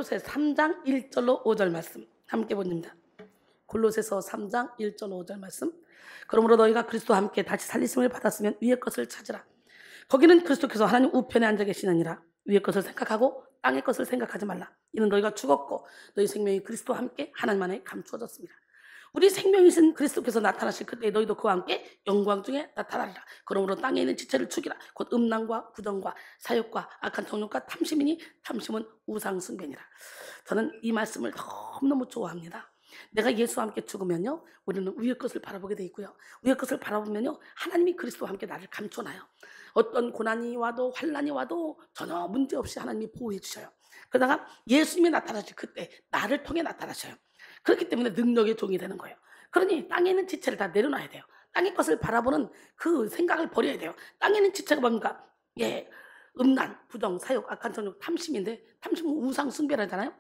골로새 3장 1절로 5절 말씀 함께 보십니다. 골로새서 3장 1절 5절 말씀. 그러므로 너희가 그리스도와 함께 다시 살리심을 받았으면 위의 것을 찾으라. 거기는 그리스도께서 하나님 우편에 앉아 계시느니라. 위의 것을 생각하고 땅의 것을 생각하지 말라. 이는 너희가 죽었고 너희 생명이 그리스도와 함께 하나님 안에 감추어졌습니다. 우리 생명이신 그리스도께서 나타나실 그때 너희도 그와 함께 영광 중에 나타나리라. 그러므로 땅에 있는 지체를 죽이라. 곧 음란과 부정과 사욕과 악한 정욕과 탐심이니 탐심은 우상 숭배니라. 저는 이 말씀을 너무너무 좋아합니다. 내가 예수와 함께 죽으면요, 우리는 위의 것을 바라보게 돼 있고요, 위의 것을 바라보면요, 하나님이 그리스도와 함께 나를 감춰놔요. 어떤 고난이 와도 환난이 와도 전혀 문제없이 하나님이 보호해 주셔요. 그러다가 예수님이 나타나실 그때 나를 통해 나타나셔요. 그렇기 때문에 능력의 종이 되는 거예요. 그러니 땅에 있는 지체를 다 내려놔야 돼요. 땅의 것을 바라보는 그 생각을 버려야 돼요. 땅에 있는 지체가 뭡니까? 음란, 부정, 사욕, 악한 정욕, 탐심인데, 탐심은 우상 숭배라잖아요.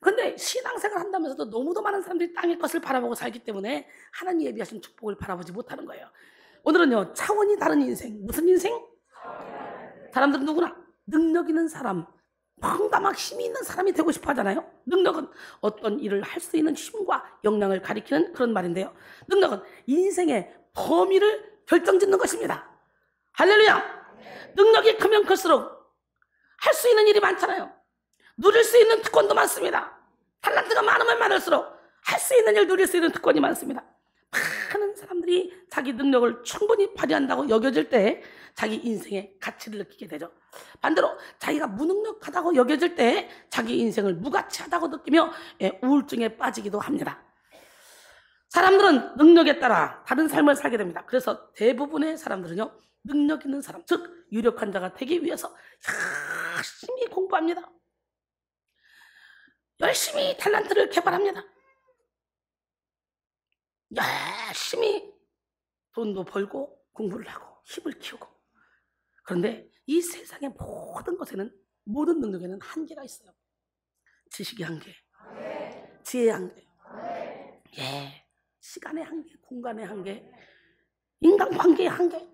그런데 신앙생활 한다면서도 너무도 많은 사람들이 땅의 것을 바라보고 살기 때문에 하나님이 예비하신 축복을 바라보지 못하는 거예요. 오늘은요, 차원이 다른 인생. 무슨 인생? 사람들은 누구나 능력 있는 사람, 뭔가 막 힘이 있는 사람이 되고 싶어 하잖아요. 능력은 어떤 일을 할 수 있는 힘과 역량을 가리키는 그런 말인데요, 능력은 인생의 범위를 결정짓는 것입니다. 할렐루야. 능력이 크면 클수록 할 수 있는 일이 많잖아요. 누릴 수 있는 특권도 많습니다. 탤런트가 많으면 많을수록 할 수 있는 일, 누릴 수 있는 특권이 많습니다. 많은 사람들이 자기 능력을 충분히 발휘한다고 여겨질 때 자기 인생의 가치를 느끼게 되죠. 반대로 자기가 무능력하다고 여겨질 때 자기 인생을 무가치하다고 느끼며 우울증에 빠지기도 합니다. 사람들은 능력에 따라 다른 삶을 살게 됩니다. 그래서 대부분의 사람들은요, 능력 있는 사람, 즉 유력한 자가 되기 위해서 열심히 공부합니다. 열심히 탤런트를 개발합니다. 열심히 돈도 벌고 공부를 하고 힘을 키우고. 그런데 이 세상의 모든 것에는, 모든 능력에는 한계가 있어요. 지식의 한계, 지혜의 한계, 시간의 한계, 공간의 한계, 인간관계의 한계,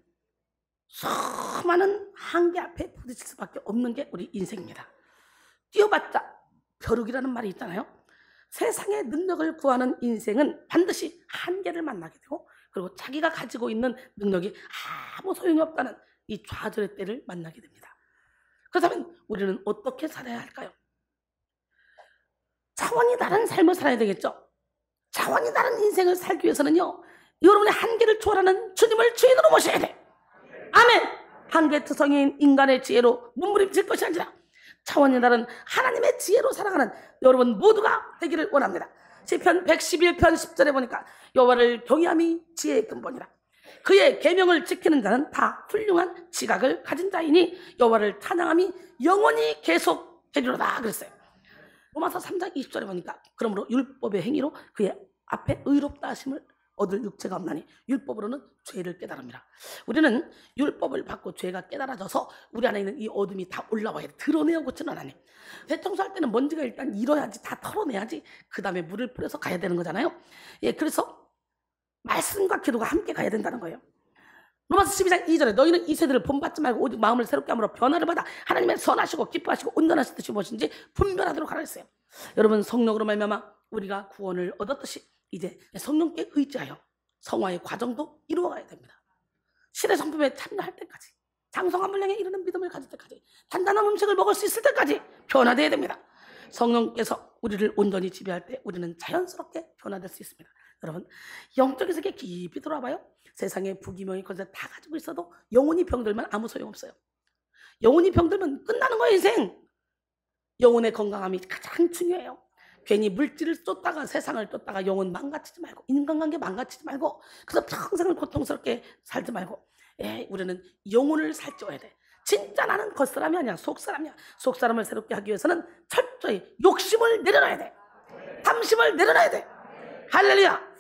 수많은 한계 앞에 부딪힐 수밖에 없는 게 우리 인생입니다. 뛰어봤자 벼룩이라는 말이 있잖아요. 세상의 능력을 구하는 인생은 반드시 한계를 만나게 되고, 그리고 자기가 가지고 있는 능력이 아무 소용이 없다는 이 좌절의 때를 만나게 됩니다. 그렇다면 우리는 어떻게 살아야 할까요? 차원이 다른 삶을 살아야 되겠죠. 차원이 다른 인생을 살기 위해서는요, 여러분의 한계를 초월하는 주님을 주인으로 모셔야 돼. 아멘. 한계투성인 인간의 지혜로 몸부림칠 것이 아니라 차원이 다른 하나님의 지혜로 살아가는 여러분 모두가 되기를 원합니다. 시편 111편 10절에 보니까 여호와를 경외함이 지혜의 근본이라. 그의 계명을 지키는 자는 다 훌륭한 지각을 가진 자이니 여호와를 찬양함이 영원히 계속되리로다 그랬어요. 로마서 3장 20절에 보니까 그러므로 율법의 행위로 그의 앞에 의롭다 하심을 얻을 육체가 없나니 율법으로는 죄를 깨달음이라. 우리는 율법을 받고 죄가 깨달아져서 우리 안에 있는 이 어둠이 다 올라와야 돼. 드러내어 고치는 하나님. 대청소할 때는 먼지가 일단 일어야지, 다 털어내야지 그 다음에 물을 뿌려서 가야 되는 거잖아요. 그래서 말씀과 기도가 함께 가야 된다는 거예요. 로마서 12장 2절에 너희는 이 세대를 본받지 말고 오직 마음을 새롭게 함으로 변화를 받아 하나님의 선하시고 기뻐하시고 온전하신 뜻이 무엇인지 분별하도록 하라 했어요. 여러분, 성령으로 말미암아 우리가 구원을 얻었듯이 이제 성령께 의지하여 성화의 과정도 이루어가야 됩니다. 신의 성품에 참여할 때까지, 장성한 분량에 이르는 믿음을 가질 때까지, 단단한 음식을 먹을 수 있을 때까지 변화되어야 됩니다. 성령께서 우리를 온전히 지배할 때 우리는 자연스럽게 변화될 수 있습니다. 여러분, 영적인 세계에 깊이 들어와봐요. 세상에 부귀명예 것을 다 가지고 있어도 영혼이 병들면 아무 소용없어요. 영혼이 병들면 끝나는 거예요, 인생. 영혼의 건강함이 가장 중요해요. 괜히 물질을 쫓다가 세상을 쫓다가 영혼 망가뜨리지 말고, 인간관계 망가뜨리지 말고, 그래서 평생을 고통스럽게 살지 말고, 우리는 영혼을 살찌워야 돼. 진짜 나는 겉사람이 아니야, 속사람이야. 속사람을 새롭게 하기 위해서는 철저히 욕심을 내려놔야 돼. 탐심을 내려놔야 돼. 할렐루야.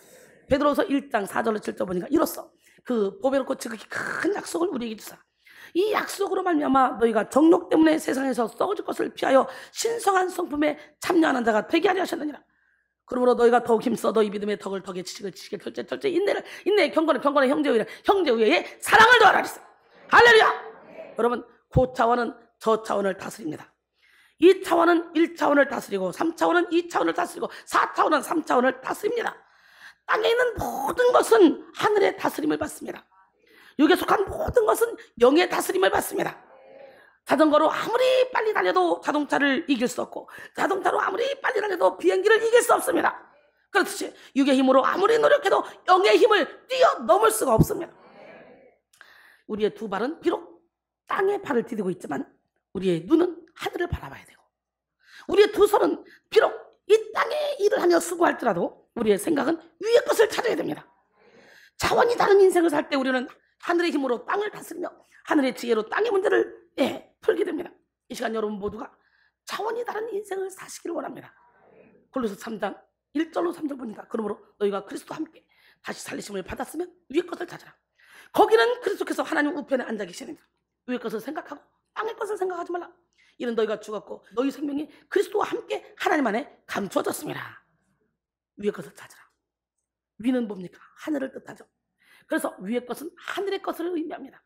베드로서 1장 4절로 7절 보니까 이로써 그 보배롭고 지극히 큰 약속을 우리에게 주사 이 약속으로 말미암아 너희가 정욕 때문에 세상에서 썩어질 것을 피하여 신성한 성품에 참여하는 자가 되게 하려 하셨느니라. 그러므로 너희가 더욱 힘써 너희 믿음의 덕을 덕에 지식을 지식에 철저히 인내에 경건에 형제 우애에 사랑을 더하라 했어요. 할렐루야. 여러분, 그 차원은 저 차원을 다스립니다. 2차원은 1차원을 다스리고 3차원은 2차원을 다스리고 4차원은 3차원을 다스립니다. 땅에 있는 모든 것은 하늘의 다스림을 받습니다. 육에 속한 모든 것은 영의 다스림을 받습니다. 자전거로 아무리 빨리 달려도 자동차를 이길 수 없고, 자동차로 아무리 빨리 달려도 비행기를 이길 수 없습니다. 그렇듯이 육의 힘으로 아무리 노력해도 영의 힘을 뛰어넘을 수가 없습니다. 우리의 두 발은 비록 땅에 발을 디디고 있지만 우리의 눈은 하늘을 바라봐야 되고, 우리의 두 손은 비록 이 땅에 일을 하며 수고할지라도 우리의 생각은 위의 것을 찾아야 됩니다. 차원이 다른 인생을 살 때 우리는 하늘의 힘으로 땅을 다스리며 하늘의 지혜로 땅의 문제를 풀게 됩니다. 이 시간 여러분 모두가 차원이 다른 인생을 사시기를 원합니다. 골로새 3장 1절로 3절 보니까 그러므로 너희가 그리스도와 함께 다시 살리심을 받았으면 위의 것을 찾아라. 거기는 그리스도께서 하나님 우편에 앉아 계시느니라. 위의 것을 생각하고 땅의 것을 생각하지 말라. 이는 너희가 죽었고 너희 생명이 그리스도와 함께 하나님 안에 감추어졌습니다. 위의 것을 찾으라. 위는 뭡니까? 하늘을 뜻하죠. 그래서 위의 것은 하늘의 것을 의미합니다.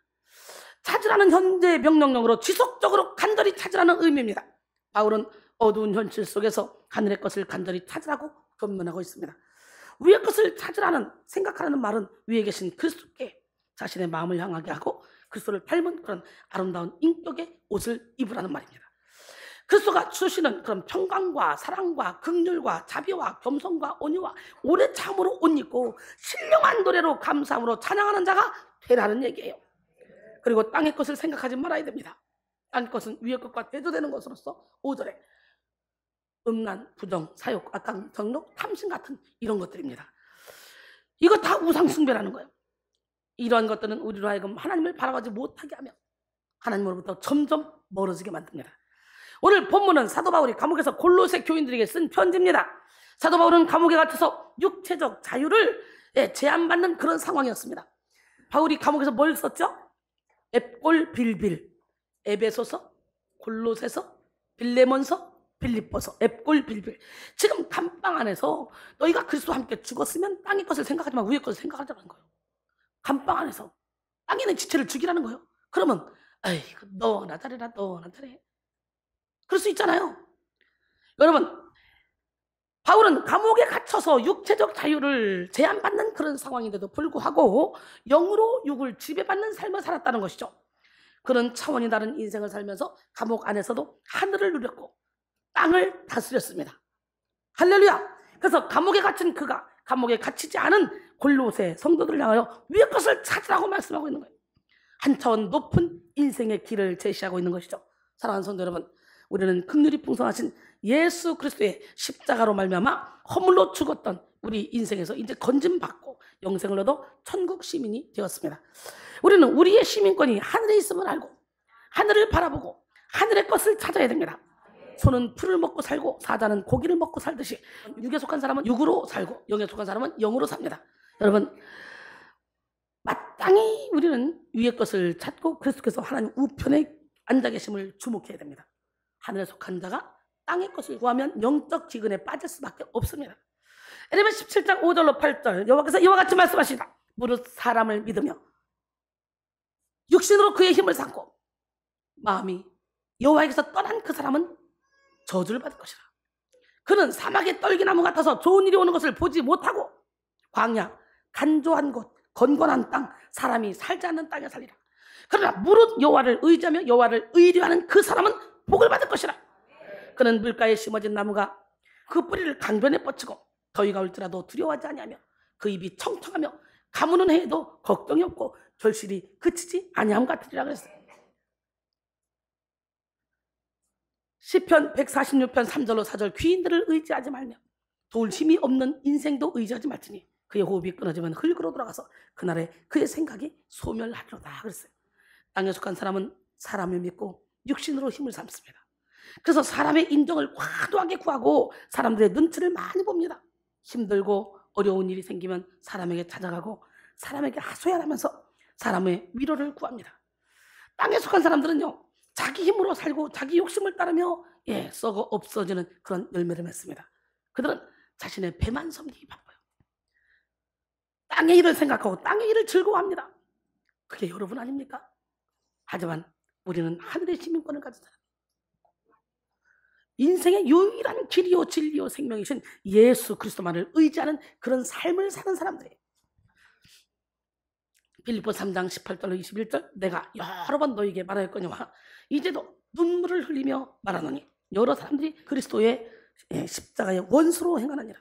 찾으라는 현재 명령형으로 지속적으로 간절히 찾으라는 의미입니다. 바울은 어두운 현실 속에서 하늘의 것을 간절히 찾으라고 권면하고 있습니다. 위의 것을 찾으라는 생각하라는 말은 위에 계신 그리스도께 자신의 마음을 향하게 하고 그리스도를 닮은 그런 아름다운 인격의 옷을 입으라는 말입니다. 그리스도가 주시는 그런 평강과 사랑과 긍휼과 자비와 겸손과 온유와 오래 참으로 옷 입고 신령한 노래로 감사함으로 찬양하는 자가 되라는 얘기예요. 그리고 땅의 것을 생각하지 말아야 됩니다. 땅의 것은 위의 것과 대조되는 것으로서 5절에 음란, 부정, 사욕, 악강, 정욕, 탐심 같은 이런 것들입니다. 이거 다 우상숭배라는 거예요. 이러한 것들은 우리로 하여금 하나님을 바라보지 못하게 하며 하나님으로부터 점점 멀어지게 만듭니다. 오늘 본문은 사도 바울이 감옥에서 골로새 교인들에게 쓴 편지입니다. 사도 바울은 감옥에 갇혀서 육체적 자유를 제한받는 그런 상황이었습니다. 바울이 감옥에서 뭘 썼죠? 앱골 빌빌, 에베소서, 골로새서, 빌레몬서, 빌립보서, 앱골 빌빌. 지금 감방 안에서 너희가 그리스도와 함께 죽었으면 땅의 것을 생각하지 마, 위의 것을 생각하자는 거예요. 감방 안에서 땅에 있는 지체를 죽이라는 거예요. 그러면 아이고 너나 잘해라, 너나 잘해. 그럴 수 있잖아요. 여러분, 바울은 감옥에 갇혀서 육체적 자유를 제한받는 그런 상황인데도 불구하고 영으로 육을 지배받는 삶을 살았다는 것이죠. 그런 차원이 다른 인생을 살면서 감옥 안에서도 하늘을 누렸고 땅을 다스렸습니다. 할렐루야. 그래서 감옥에 갇힌 그가 감옥에 갇히지 않은 골로새 성도들을 향하여 위의 것을 찾으라고 말씀하고 있는 거예요. 한 차원 높은 인생의 길을 제시하고 있는 것이죠. 사랑하는 성도 여러분, 우리는 긍휼이 풍성하신 예수 그리스도의 십자가로 말미암아 허물로 죽었던 우리 인생에서 이제 건짐받고 영생을 얻어 천국 시민이 되었습니다. 우리는 우리의 시민권이 하늘에 있음을 알고 하늘을 바라보고 하늘의 것을 찾아야 됩니다. 소는 풀을 먹고 살고 사자는 고기를 먹고 살듯이 육에 속한 사람은 육으로 살고 영에 속한 사람은 영으로 삽니다. 여러분, 마땅히 우리는 위의 것을 찾고 그리스도께서 하나님 우편에 앉아 계심을 주목해야 됩니다. 하늘에 속한 자가 땅의 것을 구하면 영적 기근에 빠질 수밖에 없습니다. 에레미야 17장 5절로 8절 여호와께서 이와 같이 말씀하시다. 무릇 사람을 믿으며 육신으로 그의 힘을 삼고 마음이 여호와에게서 떠난 그 사람은 저주를 받을 것이라. 그는 사막의 떨기나무 같아서 좋은 일이 오는 것을 보지 못하고 광야, 간조한 곳, 건건한 땅, 사람이 살지 않는 땅에 살리라. 그러나 무릇 여호와를 의지하며 여호와를 의뢰하는 그 사람은 복을 받을 것이라. 그는 물가에 심어진 나무가 그 뿌리를 강변에 뻗치고 더위가 올지라도 두려워하지 아니하며 그 입이 청청하며 가무는 해에도 걱정이 없고 결실이 그치지 아니함 같으리라 그랬어요. 시편 146편 3절로 4절 귀인들을 의지하지 말며 도울 힘이 없는 인생도 의지하지 말지니 그의 호흡이 끊어지면 흙으로 돌아가서 그날에 그의 생각이 소멸하리로다 그랬어요. 땅에 속한 사람은 사람을 믿고 육신으로 힘을 삼습니다. 그래서 사람의 인정을 과도하게 구하고 사람들의 눈치를 많이 봅니다. 힘들고 어려운 일이 생기면 사람에게 찾아가고 사람에게 하소연하면서 사람의 위로를 구합니다. 땅에 속한 사람들은요, 자기 힘으로 살고 자기 욕심을 따르며 썩어 없어지는 그런 열매를 맺습니다. 그들은 자신의 배만 섬기기 바빠요. 땅의 일을 생각하고 땅의 일을 즐거워합니다. 그게 여러분 아닙니까? 하지만 우리는 하늘의 시민권을 가진 사람. 인생의 유일한 길이요 진리요 생명이신 예수 그리스도만을 의지하는 그런 삶을 사는 사람들이에요. 빌립보 3장 18절로 21절 내가 여러 번 너에게 말하였거니와 이제도 눈물을 흘리며 말하노니 여러 사람들이 그리스도의 십자가의 원수로 행하느니라.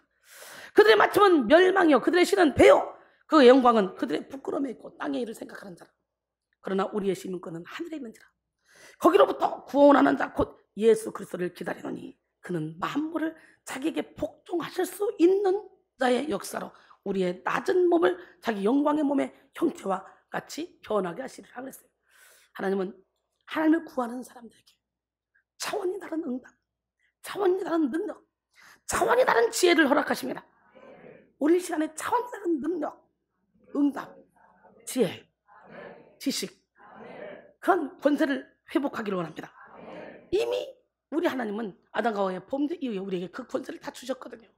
그들의 마침은 멸망이요 그들의 신은 배요 그 영광은 그들의 부끄러움에 있고 땅의 일을 생각하는 자라. 그러나 우리의 시민권은 하늘에 있는지라. 거기로부터 구원하는 자 곧 예수 그리스도를 기다리노니 그는 만물을 자기에게 복종하실 수 있는 자의 역사로 우리의 낮은 몸을 자기 영광의 몸의 형태와 같이 변하게 하시리라 그랬어요. 하나님은 하나님을 구하는 사람들에게 차원이 다른 응답, 차원이 다른 능력, 차원이 다른 지혜를 허락하십니다. 우리 시간에 차원이 다른 능력, 응답, 지혜, 지식, 그런 권세를 회복하기를 원합니다. 이미 우리 하나님은 아담과 하와의 범죄 이후에 우리에게 그 권세를 다 주셨거든요.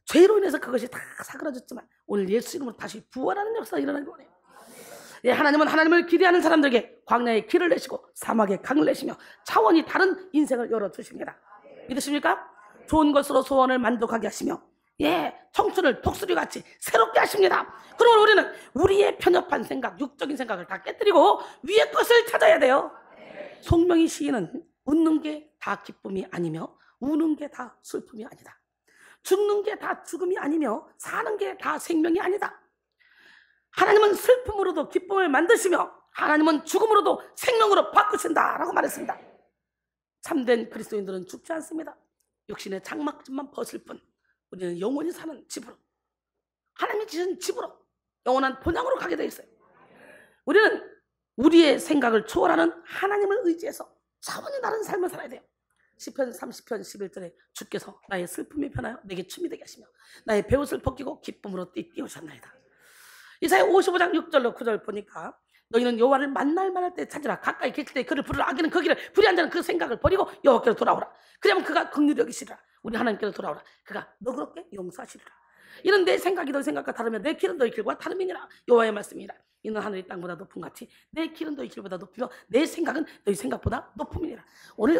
죄로 인해서 그것이 다 사그라졌지만 오늘 예수 이름으로 다시 부활하는 역사가 일어나길 원해요. 예, 하나님은 하나님을 기대하는 사람들에게 광야에 길을 내시고 사막에 강을 내시며 차원이 다른 인생을 열어주십니다. 믿으십니까? 좋은 것으로 소원을 만족하게 하시며 청춘을 독수리같이 새롭게 하십니다. 그러면 우리는 우리의 편협한 생각, 육적인 생각을 다 깨뜨리고 위의 것을 찾아야 돼요. 송명희 시인은 웃는 게 다 기쁨이 아니며 우는 게 다 슬픔이 아니다. 죽는 게 다 죽음이 아니며 사는 게 다 생명이 아니다. 하나님은 슬픔으로도 기쁨을 만드시며 하나님은 죽음으로도 생명으로 바꾸신다라고 말했습니다. 참된 그리스도인들은 죽지 않습니다. 육신의 장막집만 벗을 뿐 우리는 영원히 사는 집으로, 하나님이 지은 집으로, 영원한 본향으로 가게 되어 있어요. 우리는 우리의 생각을 초월하는 하나님을 의지해서 차원이 다른 삶을 살아야 돼요. 시편 30편 11절에 주께서 나의 슬픔이 변하여 내게 춤이 되게 하시며 나의 베옷을 벗기고 기쁨으로 띠띠우셨나이다. 이사야 55장 6절로 9절 보니까 너희는 여호와를 만날 만할 때 찾으라. 가까이 계실 때 그를 부르라. 악인은 그 길을, 불의한 자는 그 생각을 버리고 여호와께로 돌아오라. 그러면 그가 긍휼히 여기시리라. 우리 하나님께로 돌아오라. 그가 너그럽게 용서하시리라. 이는 내 생각이 너희 생각과 다르며 내 길은 너희 길과 다름이니라. 여호와의 말씀이니라. 이는 하늘이 땅보다 높은 같이 내 길은 너희 길보다 높이며 내 생각은 너희 생각보다 높음이니라. 오늘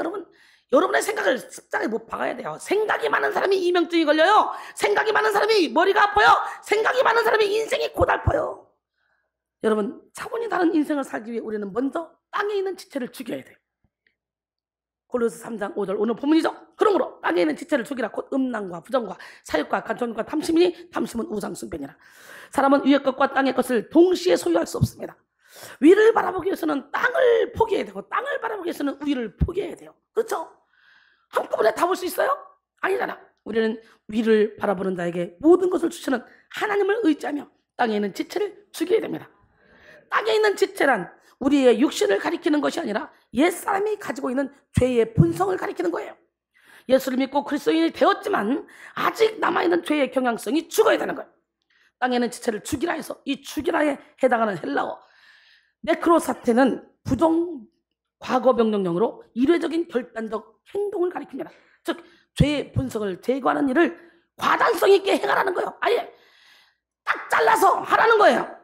여러분의 생각을 십자가에 못 박아야 돼요. 생각이 많은 사람이 이명증이 걸려요. 생각이 많은 사람이 머리가 아파요. 생각이 많은 사람이 인생이 고달퍼요. 여러분, 차원이 다른 인생을 살기 위해 우리는 먼저 땅에 있는 지체를 죽여야 돼요. 골로새 3장 5절 오늘 본문이죠. 그러므로 땅에 있는 지체를 죽이라. 곧 음란과 부정과 사욕과 간통과 탐심이니 탐심은 우상숭배니라. 사람은 위의 것과 땅의 것을 동시에 소유할 수 없습니다. 위를 바라보기 위해서는 땅을 포기해야 되고 땅을 바라보기 위해서는 위를 포기해야 돼요. 그렇죠? 한꺼번에 다 볼 수 있어요? 아니잖아. 우리는 위를 바라보는 자에게 모든 것을 주시는 하나님을 의지하며 땅에 있는 지체를 죽여야 됩니다. 땅에 있는 지체란 우리의 육신을 가리키는 것이 아니라 옛사람이 가지고 있는 죄의 본성을 가리키는 거예요. 예수를 믿고 그리스도인이 되었지만 아직 남아있는 죄의 경향성이 죽어야 되는 거예요. 땅에 있는 지체를 죽이라 해서 이 죽이라에 해당하는 헬라어 네크로사테는 부정 과거 명령형으로 일회적인 결단적 행동을 가리킵니다. 즉 죄의 본성을 제거하는 일을 과단성 있게 행하라는 거예요. 아예 딱 잘라서 하라는 거예요.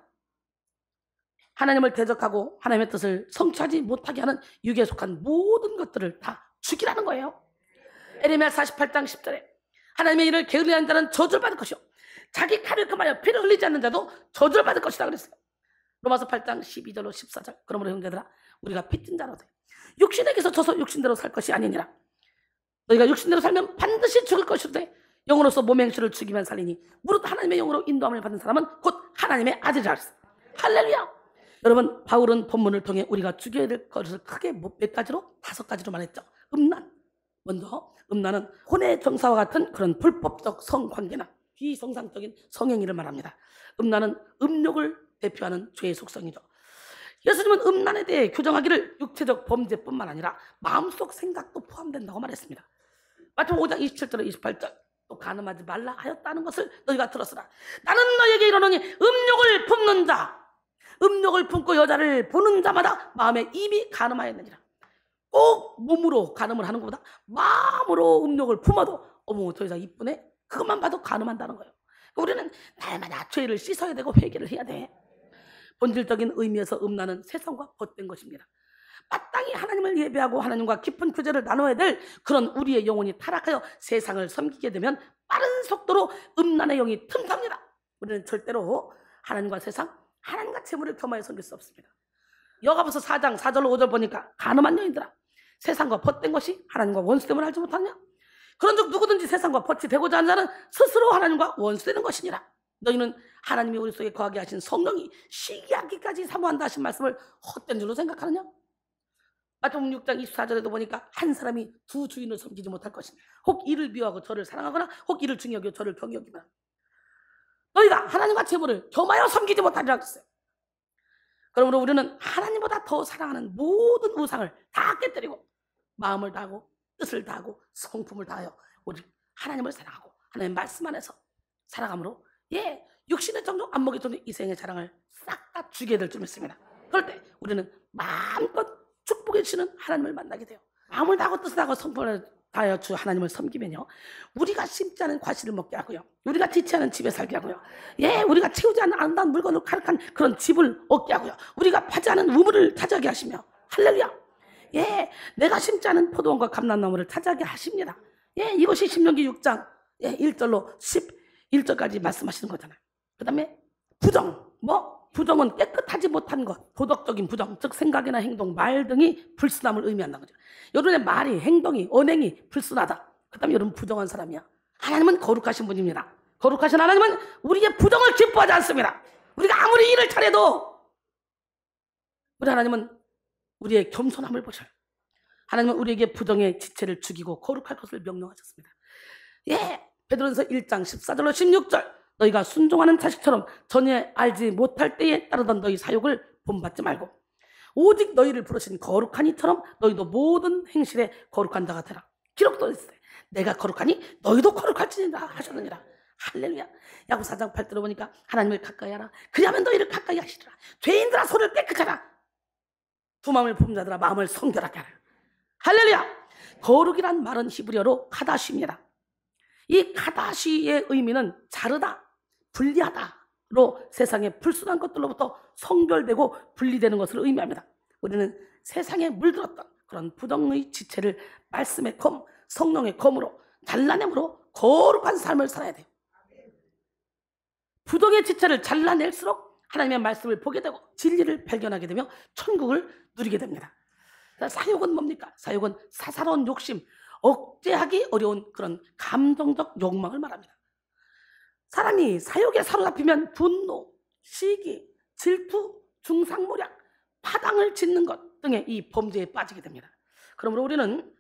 하나님을 대적하고 하나님의 뜻을 성취하지 못하게 하는 육에 속한 모든 것들을 다 죽이라는 거예요. 에레미야 48장 10절에 하나님의 일을 게을리하는 자는 저주를 받을 것이요 자기 칼을 금하여 피를 흘리지 않는 자도 저주를 받을 것이다 그랬어요. 로마서 8장 12절로 14절 그러므로 형제들아 우리가 빚진 자로되 육신에게서 져서 육신대로 살 것이 아니니라. 너희가 육신대로 살면 반드시 죽을 것이로되 영으로서 몸의 행실을 죽이면 살리니 무릇 하나님의 영으로 인도함을 받는 사람은 곧 하나님의 아들이라 그랬어요. 할렐루야. 여러분, 바울은 본문을 통해 우리가 죽여야 될 것을 크게 몇 가지로 5가지로 말했죠. 음란. 먼저 음란은 혼의 정사와 같은 그런 불법적 성관계나 비정상적인 성행위를 말합니다. 음란은 음욕을 대표하는 죄의 속성이죠. 예수님은 음란에 대해 규정하기를 육체적 범죄뿐만 아니라 마음속 생각도 포함된다고 말했습니다. 마태복음 5장 27절로 28절 또 간음하지 말라 하였다는 것을 너희가 들었으라. 나는 너희에게 이르노니 음욕을 품는 자, 음욕을 품고 여자를 보는 자마다 마음에 이미 간음하였느니라. 꼭 몸으로 간음을 하는 것보다 마음으로 음욕을 품어도 어머 저 여자 이쁘네? 그것만 봐도 간음한다는 거예요. 우리는 날마다 죄를 씻어야 되고 회개를 해야 돼. 본질적인 의미에서 음란은 세상과 벗된 것입니다. 마땅히 하나님을 예배하고 하나님과 깊은 교제를 나눠야 될 그런 우리의 영혼이 타락하여 세상을 섬기게 되면 빠른 속도로 음란의 영이 틈탑니다. 우리는 절대로 하나님과 세상, 하나님과 재물을 겸하여 섬길 수 없습니다. 여가보서 4장 4절 5절 보니까 가늠한 여인들아, 세상과 벗된 것이 하나님과 원수됨을 알지 못하냐? 그런즉 누구든지 세상과 벗이 되고자 하는 자는 스스로 하나님과 원수되는 것이니라. 너희는 하나님이 우리 속에 거하게 하신 성령이 시기하기까지 사모한다 하신 말씀을 헛된 줄로 생각하느냐? 마태복음 6장 24절에도 보니까 한 사람이 두 주인을 섬기지 못할 것이니 혹 이를 미워하고 저를 사랑하거나 혹 이를 중요하고 저를 경외하기만. 너희가 하나님과 재물을 겸하여 섬기지 못하리라 했어요. 그러므로 우리는 하나님보다 더 사랑하는 모든 우상을 다 깨뜨리고 마음을 다하고 뜻을 다하고 성품을 다하여 우리 하나님을 사랑하고 하나님의 말씀 안에서 살아감으로 육신의 정욕, 안목의 정욕, 이생의 자랑을 싹 다 죽게 될 줄 믿습니다. 그럴 때 우리는 마음껏 축복해 주시는 하나님을 만나게 돼요. 마음을 다하고 뜻을 다하고 성품을 다하여 주 하나님을 섬기면요, 우리가 심지 않은 과실을 먹게 하고요, 우리가 지치 않은 집에 살게 하고요, 우리가 채우지 않은 아름다운 물건을 가득한 그런 집을 얻게 하고요, 우리가 파지 않은 우물을 차지하게 하시며, 할렐루야, 내가 심지 않은 포도원과 감람나무를 차지하게 하십니다. 이것이 신명기 6장 1절로 11절까지 말씀하시는 거잖아요. 그 다음에 부정, 부정은 깨끗하지 못한 것, 도덕적인 부정, 즉 생각이나 행동, 말 등이 불순함을 의미한다는 거죠. 여러분의 말이, 행동이, 언행이 불순하다, 그 다음에 여러분 부정한 사람이야. 하나님은 거룩하신 분입니다. 거룩하신 하나님은 우리의 부정을 기뻐하지 않습니다. 우리가 아무리 일을 잘해도 우리 하나님은 우리의 겸손함을 보셔요. 하나님은 우리에게 부정의 지체를 죽이고 거룩할 것을 명령하셨습니다. 베드로전서 1장 14절로 16절, 너희가 순종하는 자식처럼 전에 알지 못할 때에 따르던 너희 사욕을 본받지 말고 오직 너희를 부르신 거룩한 이처럼 너희도 모든 행실에 거룩한 자가 되라. 기록도 있어요. 내가 거룩하니 너희도 거룩할지니라 하셨느니라. 할렐루야. 야고 4장 8절에 보니까 하나님을 가까이 하라. 그리하면 너희를 가까이 하시리라. 죄인들아 손을 깨끗이 하라. 두 마음을 품은 자들아 마음을 성결하게 하라. 할렐루야. 거룩이란 말은 히브리어로 카다시입니다. 이 카다시의 의미는 자르다, 분리하다로 세상의 불순한 것들로부터 성결되고 분리되는 것을 의미합니다. 우리는 세상에 물들었던 그런 부정의 지체를 말씀의 검, 성령의 검으로 잘라내므로 거룩한 삶을 살아야 돼요. 부정의 지체를 잘라낼수록 하나님의 말씀을 보게 되고 진리를 발견하게 되며 천국을 누리게 됩니다. 사욕은 뭡니까? 사욕은 사사로운 욕심, 억제하기 어려운 그런 감정적 욕망을 말합니다. 사람이 사욕에 사로잡히면 분노, 시기, 질투, 중상모략, 파당을 짓는 것 등의 이 범죄에 빠지게 됩니다. 그러므로 우리는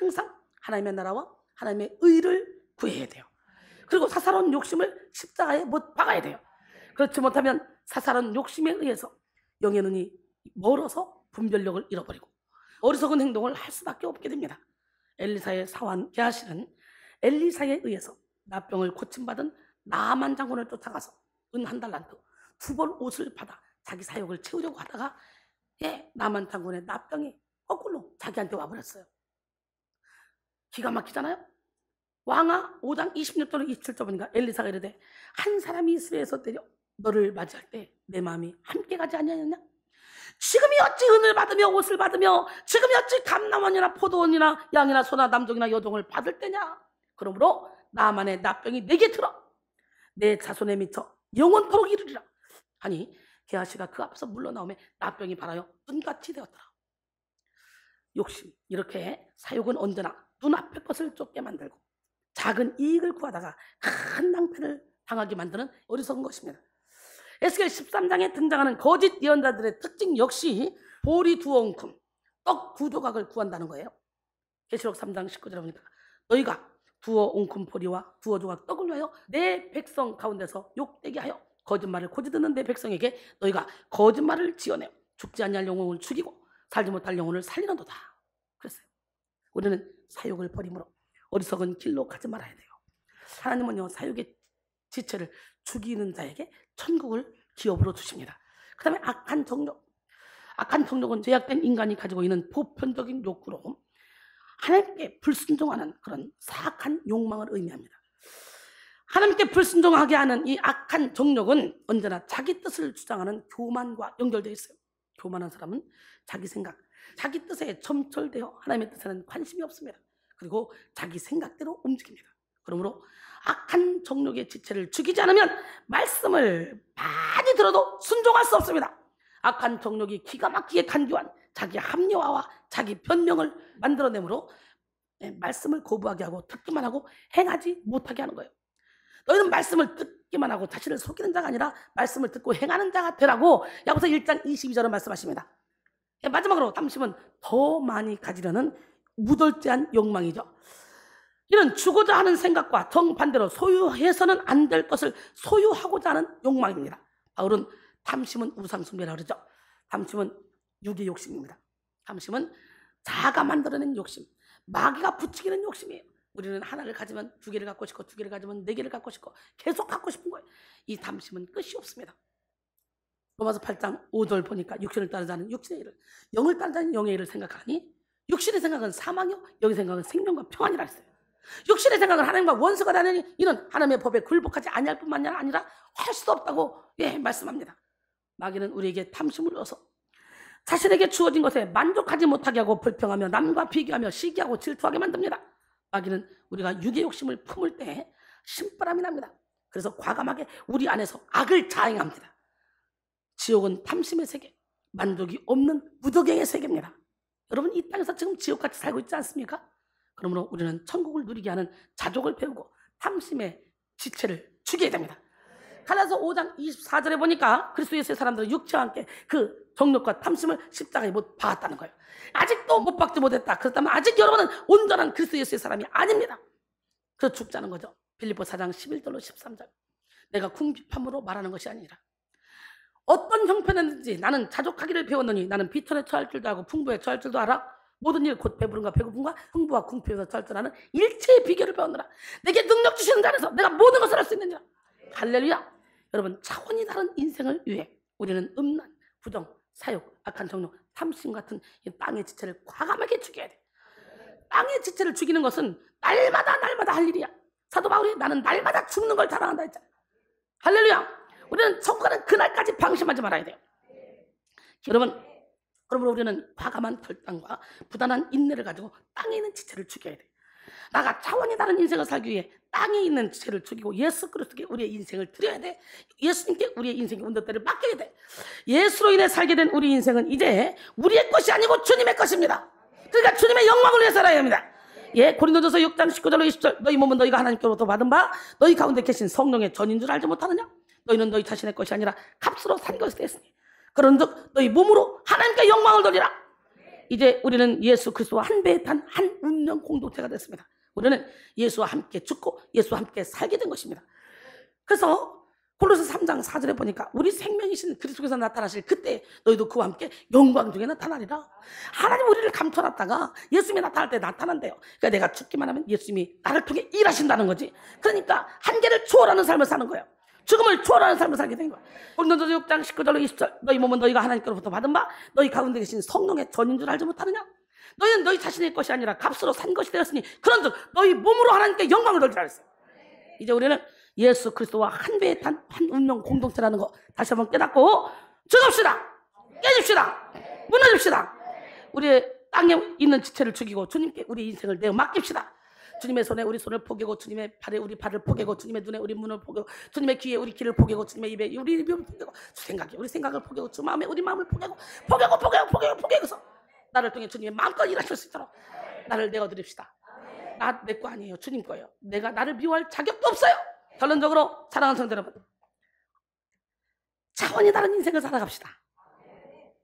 항상 하나님의 나라와 하나님의 의를 구해야 돼요. 그리고 사사로운 욕심을 십자가에 못 박아야 돼요. 그렇지 못하면 사사로운 욕심에 의해서 영의 눈이 멀어서 분별력을 잃어버리고 어리석은 행동을 할 수밖에 없게 됩니다. 엘리사의 사환 게하시는 엘리사에 의해서 나병을 고침받은 나만 장군을 쫓아가서 은 1달란트 2벌 옷을 받아 자기 사욕을 채우려고 하다가 나만 장군의 나병이 거꾸로 자기한테 와버렸어요. 기가 막히잖아요. 왕하 5장 26절로 27절 보니까 엘리사가 이르되 한 사람이 이스라엘에서 때려 너를 맞이할 때 내 마음이 함께 가지 아니하였냐? 지금이 어찌 은을 받으며 옷을 받으며 지금이 어찌 감람원이나 포도원이나 양이나 소나 남종이나 여종을 받을 때냐? 그러므로 나만의 나병이 내게 들어 내 자손에 미쳐 영원토록 이르리라. 아니 게하시가 그 앞에서 물러나오며 나병이 발하여 눈같이 되었더라. 욕심, 이렇게 사욕은 언제나 눈앞의 것을 쫓게 만들고 작은 이익을 구하다가 큰 낭패를 당하게 만드는 어리석은 것입니다. 에스겔 13장에 등장하는 거짓 예언자들의 특징 역시 보리 2엉큼, 떡 2조각을 구한다는 거예요. 계시록 3장 19절에 보니까 너희가 2엉큼 보리와 2조각 떡을 위하여 내 백성 가운데서 욕되게 하여 거짓말을 고지듣는 내 백성에게 너희가 거짓말을 지어내어 죽지 아니할 영혼을 죽이고 살지 못할 영혼을 살리는도다. 그랬어요. 우리는 사욕을 버림으로 어리석은 길로 가지 말아야 돼요. 하나님은요 사욕의 지체를 죽이는 자에게 천국을 기업으로 주십니다. 그 다음에 악한 정욕. 악한 정욕은 죄악된 인간이 가지고 있는 보편적인 욕구로 하나님께 불순종하는 그런 사악한 욕망을 의미합니다. 하나님께 불순종하게 하는 이 악한 정욕은 언제나 자기 뜻을 주장하는 교만과 연결되어 있어요. 교만한 사람은 자기 생각, 자기 뜻에 점철되어 하나님의 뜻에는 관심이 없습니다. 그리고 자기 생각대로 움직입니다. 그러므로 악한 정욕의 지체를 죽이지 않으면 말씀을 많이 들어도 순종할 수 없습니다. 악한 정욕이 기가 막히게 간교한 자기 합리화와 자기 변명을 만들어내므로 말씀을 거부하게 하고 듣기만 하고 행하지 못하게 하는 거예요. 너희는 말씀을 듣기만 하고 자신을 속이는 자가 아니라 말씀을 듣고 행하는 자가 되라고 야고보서 1장 22절은 말씀하십니다. 마지막으로 탐심은 더 많이 가지려는 무절제한 욕망이죠. 이는 주고자 하는 생각과 정반대로 소유해서는 안 될 것을 소유하고자 하는 욕망입니다. 바울은 탐심은 우상숭배라고 그러죠. 탐심은 육의 욕심입니다. 탐심은 자아가 만들어낸 욕심, 마귀가 부추기는 욕심이에요. 우리는 하나를 가지면 두 개를 갖고 싶고, 두 개를 가지면 네 개를 갖고 싶고, 계속 갖고 싶은 거예요. 이 탐심은 끝이 없습니다. 로마서 8장 5절 보니까 육신을 따르지 않은 육신의 일을, 영을 따르지 않은 영의 일을 생각하니 육신의 생각은 사망이요 영의 생각은 생명과 평안이라 했어요. 육신의 생각은 하나님과 원수가 되느니 이는 하나님의 법에 굴복하지 아니할 뿐만 아니라 할 수도 없다고 말씀합니다. 마귀는 우리에게 탐심을 넣어서 자신에게 주어진 것에 만족하지 못하게 하고 불평하며 남과 비교하며 시기하고 질투하게 만듭니다. 마귀는 우리가 육의 욕심을 품을 때 신바람이 납니다. 그래서 과감하게 우리 안에서 악을 자행합니다. 지옥은 탐심의 세계, 만족이 없는 무더기의 세계입니다. 여러분, 이 땅에서 지금 지옥같이 살고 있지 않습니까? 그러므로 우리는 천국을 누리게 하는 자족을 배우고 탐심의 지체를 죽여야 됩니다. 갈라디아서 5장 24절에 보니까 그리스도 예수의 사람들은 육체와 함께 그 정욕과 탐심을 십자가에 못 박았다는 거예요. 아직도 못 박지 못했다. 그렇다면 아직 여러분은 온전한 그리스도 예수의 사람이 아닙니다. 그래서 죽자는 거죠. 빌립보 4장 11절로 13절. 내가 궁핍함으로 말하는 것이 아니라 어떤 형편이든지 나는 자족하기를 배웠느니 나는 비천에 처할 줄도 알고 풍부에 처할 줄도 알아. 모든 일 곧 배부름과 배고픔과 흥부와 궁핍에서 처할 줄 아는 일체의 비결을 배웠노라. 내게 능력 주시는 자 안에서 내가 모든 것을 할 수 있느니라. 할렐루야. 여러분, 차원이 다른 인생을 위해 우리는 음란, 부정, 사욕, 악한 정욕, 탐심 같은 이 땅의 지체를 과감하게 죽여야 돼. 땅의 지체를 죽이는 것은 날마다 할 일이야. 사도 바울이 나는 날마다 죽는 걸 자랑한다 했잖아. 할렐루야. 우리는 천국 가는 그날까지 방심하지 말아야 돼요. 여러분, 그러므로 우리는 과감한 결단과 부단한 인내를 가지고 땅에 있는 지체를 죽여야 돼. 나가 차원이 다른 인생을 살기 위해 땅에 있는 지체를 죽이고 예수 그리스도께 우리의 인생을 드려야 돼. 예수님께 우리의 인생의 온도대를 맡겨야 돼. 예수로 인해 살게 된 우리 인생은 이제 우리의 것이 아니고 주님의 것입니다. 그러니까 주님의 영광을 위해 살아야 합니다. 고린도전서 6장 19절로 20절. 너희 몸은 너희가 하나님께로부터 받은 바 너희 가운데 계신 성령의 전인 줄 알지 못하느냐? 너희는 너희 자신의 것이 아니라 값으로 산 것이 됐으니 그런즉 너희 몸으로 하나님께 영광을 돌리라. 이제 우리는 예수 그리스도와 한 배에 탄 한 운명 공동체가 됐습니다. 우리는 예수와 함께 죽고 예수와 함께 살게 된 것입니다. 그래서 골로새 3장 4절에 보니까 우리 생명이신 그리스도께서 나타나실 그때 너희도 그와 함께 영광 중에 나타나리라. 하나님 우리를 감춰놨다가 예수님이 나타날 때 나타난대요. 그러니까 내가 죽기만 하면 예수님이 나를 통해 일하신다는 거지. 그러니까 한계를 초월하는 삶을 사는 거예요. 죽음을 초월하는 삶을 살게 된 거야. 고린도전서 6장 19절로 20절. 너희 몸은 너희가 하나님께로부터 받은 바 너희 가운데 계신 성령의 전인 줄 알지 못하느냐? 너희는 너희 자신의 것이 아니라 값으로 산 것이 되었으니 그런즉 너희 몸으로 하나님께 영광을 돌리라 했어요. 이제 우리는 예수 그리스도와 한 배에 탄 한 운명 공동체라는 거 다시 한번 깨닫고 죽읍시다. 깨집시다. 무너집시다. 우리의 땅에 있는 지체를 죽이고 주님께 우리 인생을 내어 맡깁시다. 주님의 손에 우리 손을 포개고 주님의 발에 우리 발을 포개고 주님의 눈에 우리 눈을 포개고 주님의 귀에 우리 귀를 포개고 주님의 입에 우리 입을 포개고 주 생각에 우리 생각을 포개고 주 마음에 우리 마음을 포개고서 나를 통해 주님의 마음껏 일하실 수 있도록 나를 내어드립시다. 나 내 거 아니에요. 주님 거예요. 내가 나를 미워할 자격도 없어요. 결론적으로 사랑하는 성도 여러분, 차원이 다른 인생을 살아갑시다.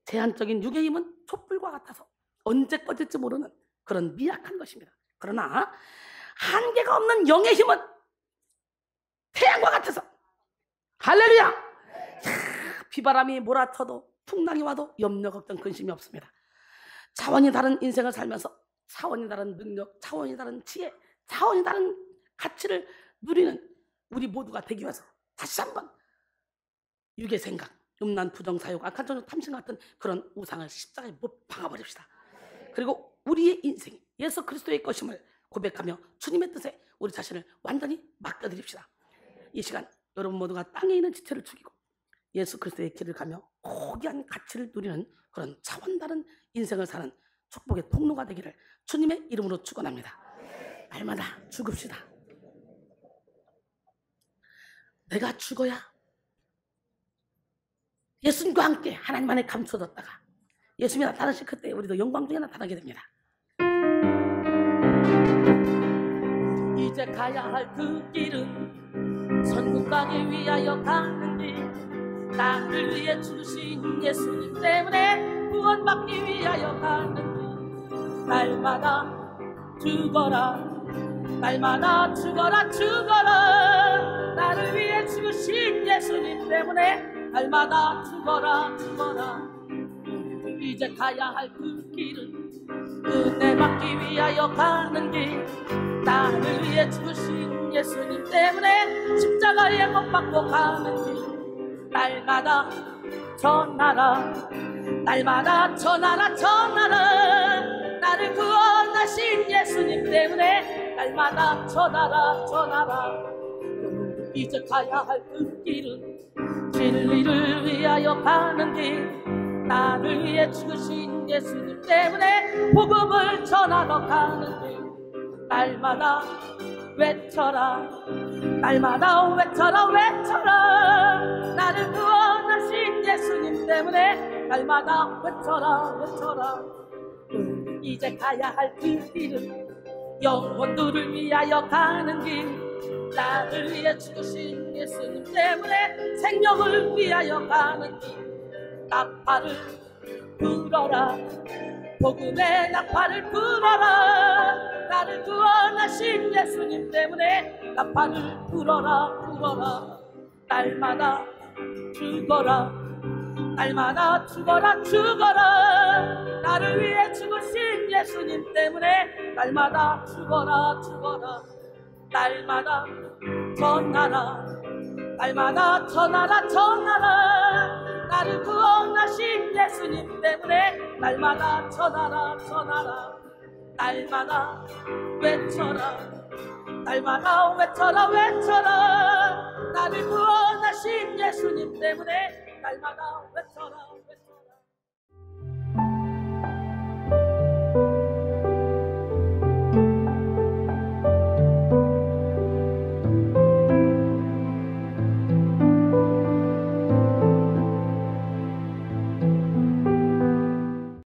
제한적인 육의 힘은 촛불과 같아서 언제 꺼질지 모르는 그런 미약한 것입니다. 그러나 한계가 없는 영의 힘은 태양과 같아서 할렐루야! 비바람이 몰아쳐도 풍랑이 와도 염려 걱정 근심이 없습니다. 차원이 다른 인생을 살면서 차원이 다른 능력, 차원이 다른 지혜, 차원이 다른 가치를 누리는 우리 모두가 되기 위해서 다시 한번 육의 생각, 음란, 부정, 사욕, 악한 정욕, 탐심 같은 그런 우상을 십자가에 못 박아버립시다. 그리고 우리의 인생이 예수 그리스도의 것임을 고백하며 주님의 뜻에 우리 자신을 완전히 맡겨드립시다. 이 시간 여러분 모두가 땅에 있는 지체를 죽이고 예수 그리스도의 길을 가며 고귀한 가치를 누리는 그런 차원 다른 인생을 사는 축복의 통로가 되기를 주님의 이름으로 축원합니다. 날마다 죽읍시다. 내가 죽어야 예수님과 함께 하나님 안에 감춰졌다가 예수님이 나타나실 그때 우리도 영광 중에 나타나게 됩니다. 이제 가야 할 그 길은 천국 가기 위하여 가는 길, 나를 위해 죽으신 예수님 때문에 구원받기 위하여 가는 길. 날마다 죽어라, 날마다 죽어라, 죽어라. 나를 위해 죽으신 예수님 때문에 날마다 죽어라, 죽어라. 이제 가야 할 그 길은 은혜 받기 위하여 가는 길, 나를 위해 죽으신 예수님 때문에 십자가에 못 박고 가는 길. 날마다 전하라, 날마다 전하라, 전하라. 나를 구원하신 예수님 때문에 날마다 전하라, 전하라. 이제 가야 할 그 길은 진리를 위하여 가는 길, 나를 위해 죽으신 예수님 때문에 복음을 전하러 가는 길. 날마다 외쳐라, 날마다 외쳐라, 외쳐라. 나를 구원하신 예수님 때문에 날마다 외쳐라, 외쳐라. 이제 가야 할 그 길은 영혼들을 위하여 가는 길, 나를 위해 죽으신 예수님 때문에 생명을 위하여 가는 길. 나팔을 불어라, 복음의 나팔을 불어라. 나를 구원하신 예수님 때문에 나팔을 불어라, 불어라. 날마다 죽어라, 날마다 죽어라, 죽어라. 나를 위해 죽으신 예수님 때문에 날마다 죽어라, 죽어라. 날마다 전하라, 날마다 전하라, 전하라. 나를 구원하신 예수님 때문에 날마다 전하라, 전하라. 날마다 외쳐라, 날마다 외쳐라, 외쳐라. 나를 구원하신 예수님 때문에 날마다